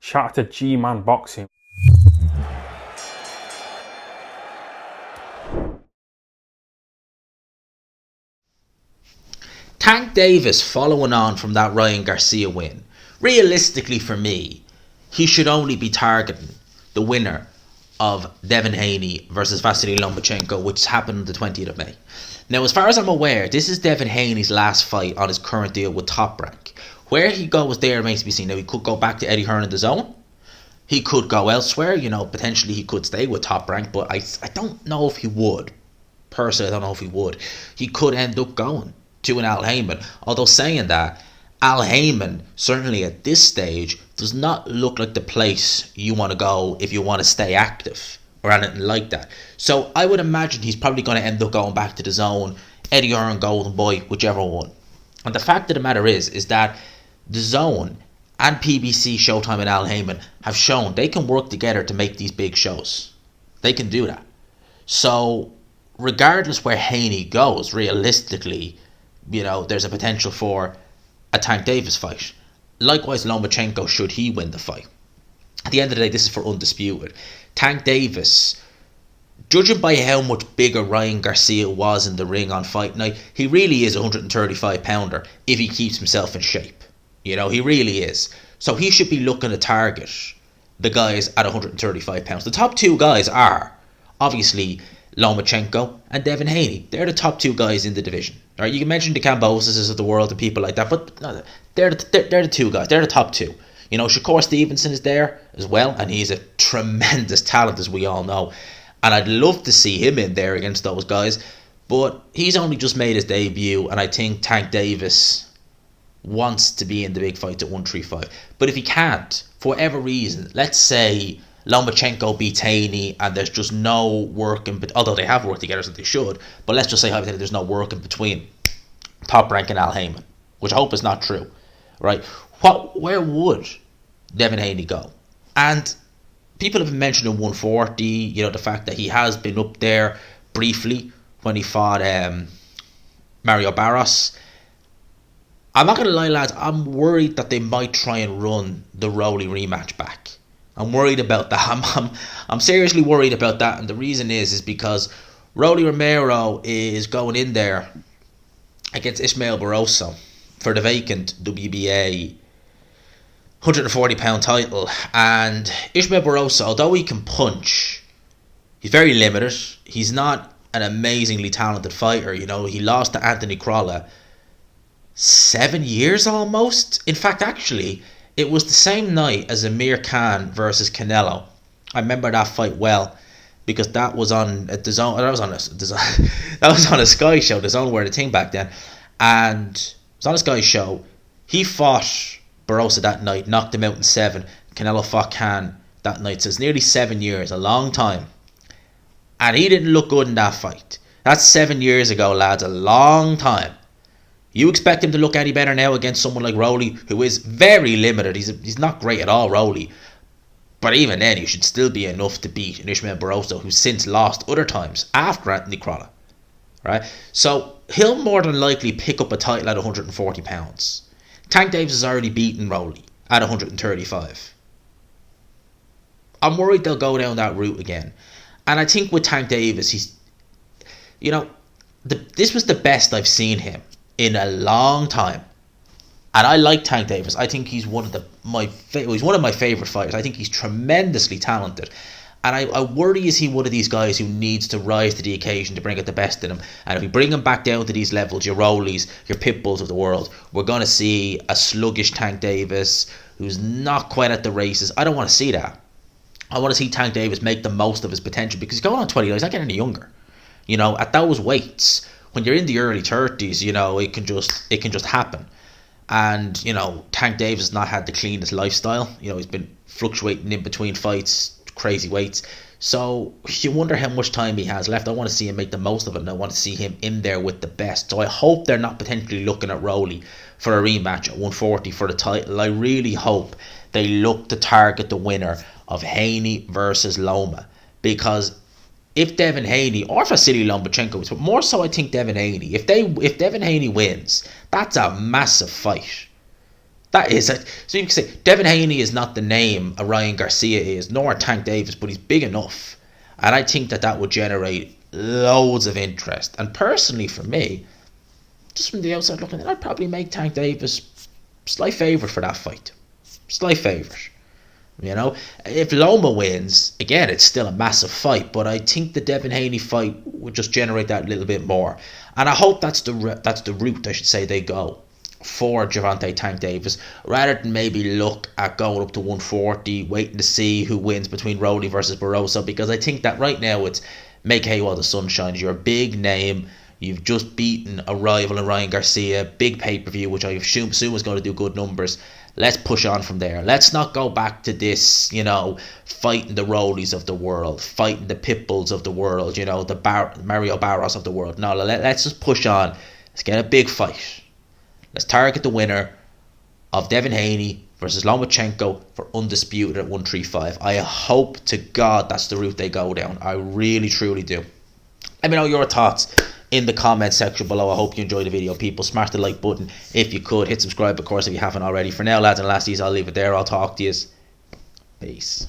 Shout out to G-Man Boxing. Tank Davis, following on from that Ryan Garcia win, realistically for me, he should only be targeting the winner of Devin Haney versus Vasily Lomachenko, which happened on the 20th of May. Now, as far as I'm aware, this is Devin Haney's last fight on his current deal with Top Rank. Where he goes there remains to be seen. Now, he could go back to Eddie Hearn in the zone. He could go elsewhere. Potentially he could stay with Top Rank, but I don't know if he would. Personally, I don't know if he would. He could end up going to an Al Heyman. Although saying that, Al Heyman, certainly at this stage, does not look like the place you want to go if you want to stay active or anything like that. So I would imagine he's probably going to end up going back to the zone, Eddie Hearn, Golden Boy, whichever one. And the fact of the matter is that the zone and PBC, Showtime and Al Heyman have shown they can work together to make these big shows. They can do that. So regardless where Haney goes, realistically, there's a potential for a Tank Davis fight. Likewise, Lomachenko, should he win the fight. At the end of the day, this is for undisputed. Tank Davis, judging by how much bigger Ryan Garcia was in the ring on fight night, he really is a 135 pounder if he keeps himself in shape. He really is. So he should be looking to target the guys at 135 pounds. The top two guys are obviously Lomachenko and Devin Haney. They're the top two guys in the division. All right, you can mention the Camboses of the world and people like that, but no, they're the two guys. They're the top two. Shakur Stevenson is there as well, and he's a tremendous talent, as we all know. And I'd love to see him in there against those guys, but he's only just made his debut, and I think Tank Davis wants to be in the big fight at 135. But if he can't, for whatever reason, let's say Lomachenko beats Haney and there's just no work in between, although they have worked together, so they should, but let's just say hypothetically there's no work in between Top Rank and Al Heyman, which I hope is not true, right? Where would Devin Haney go? And people have been mentioning 140, the fact that he has been up there briefly when he fought Mario Barros. I'm not going to lie, lads, I'm worried that they might try and run the Rowley rematch back. I'm worried about that. I'm seriously worried about that, and the reason is because Rowley Romero is going in there against Ismael Barroso for the vacant WBA 140-pound title, and Ismael Barroso, although he can punch, he's very limited. He's not an amazingly talented fighter. He lost to Anthony Crolla 7 years almost. In fact, actually, it was the same night as Amir Khan versus Canelo. I remember that fight well because that was on at the zone. That was on a Sky show. The Zone were the thing back then, and it was on a Sky show. He fought Barroso that night, knocked him out in 7. Canelo fought Khan that night. So it's nearly 7 years, a long time, and he didn't look good in that fight. That's 7 years ago, lads, a long time. You expect him to look any better now against someone like Rowley, who is very limited. He's not great at all, Rowley. But even then, he should still be enough to beat an Ismael Barroso, who's since lost other times after Anthony Crolla. Right? So he'll more than likely pick up a title at 140 pounds. Tank Davis has already beaten Rowley at 135. I'm worried they'll go down that route again. And I think with Tank Davis, this was the best I've seen him in a long time, and I like Tank Davis. I think he's one of my favorite fighters. I think he's tremendously talented, and I worry, is he one of these guys who needs to rise to the occasion to bring out the best in him? And if we bring him back down to these levels, your Rowleys, your Pitbulls of the world, we're going to see a sluggish Tank Davis who's not quite at the races. I don't want to see that. I want to see Tank Davis make the most of his potential, because he's going on 20 years. He's not getting any younger. At those weights, when you're in the early 30s, it can just happen. And, Tank Davis has not had the cleanest lifestyle. He's been fluctuating in between fights, crazy weights. So you wonder how much time he has left. I want to see him make the most of it, and I want to see him in there with the best. So I hope they're not potentially looking at Rowley for a rematch at 140 for the title. I really hope they look to target the winner of Haney versus Loma, because if Devin Haney or Vasily Lomachenko, but more so I think Devin Haney, if Devin Haney wins, that's a massive fight. That is it. So you can say Devin Haney is not the name a Ryan Garcia is, nor Tank Davis, but he's big enough. And I think that would generate loads of interest. And personally, for me, just from the outside looking in, I'd probably make Tank Davis slight favourite for that fight. Slight favourite. You know, if Loma wins, again, it's still a massive fight, but I think the Devin Haney fight would just generate that a little bit more. And I hope that's the route, I should say, they go for Gervonta Tank Davis, rather than maybe look at going up to 140, waiting to see who wins between Rolly versus Barroso, because I think that right now it's make hay while the sun shines. You're a big name. You've just beaten a rival in Ryan Garcia, big pay-per-view, which I assume is going to do good numbers. Let's push on from there. Let's not go back to this, you know, fighting the Rollies of the world, fighting the Pitbulls of the world, you know, the Mario Barros of the world. No, let's just push on. Let's get a big fight. Let's target the winner of Devin Haney versus Lomachenko for undisputed at 135. I hope to God that's the route they go down. I really, truly do. Let me know your thoughts in the comment section below. I hope you enjoyed the video, people. Smash the like button if you could. Hit subscribe, of course, if you haven't already. For now, lads and lassies, I'll leave it there. I'll talk to you. Peace.